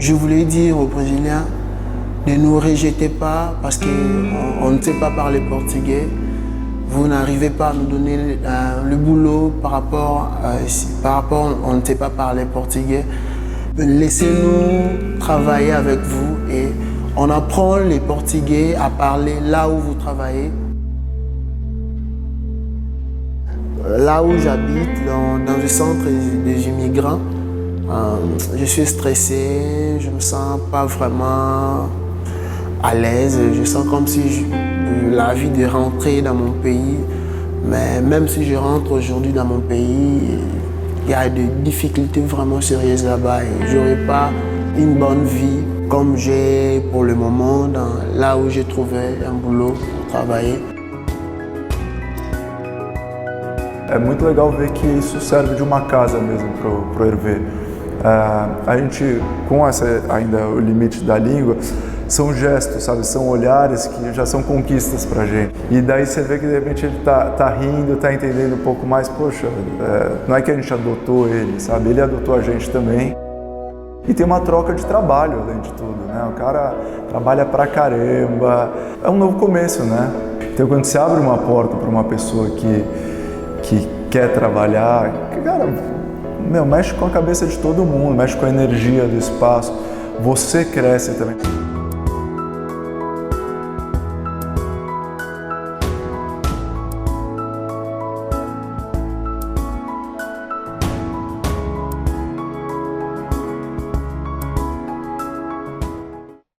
Je voulais dire aux Brésiliens, ne nous rejetez pas parce qu'on ne sait pas parler portugais. Vous n'arrivez pas à nous donner le boulot par rapport on ne sait pas parler portugais. Laissez-nous travailler avec vous et on apprend les portugais à parler là où vous travaillez. Là où j'habite, dans le centre des immigrants, je suis stressé, je me sens pas vraiment à l'aise, je sens comme si la vie de rentrer dans mon pays, mais même si je rentre aujourd'hui dans mon pays, il y a des difficultés vraiment sérieuses là-bas et je n'aurai pas une bonne vie comme j'ai pour le moment là où j'ai trouvé un boulot pour travailler. É muito legal ver que isso serve de uma casa mesmo pro Hervé. A gente, com ainda o limite da língua, são gestos, sabe? São olhares que já são conquistas pra gente. E daí você vê que de repente ele tá rindo, tá entendendo um pouco mais. Poxa, não é que a gente adotou ele, sabe? Ele adotou a gente também. E tem uma troca de trabalho, além de tudo, né? O cara trabalha pra caramba. É um novo começo, né? Então quando você abre uma porta para uma pessoa que quer trabalhar, cara, mexe com a cabeça de todo mundo, mexe com a energia do espaço, você cresce também.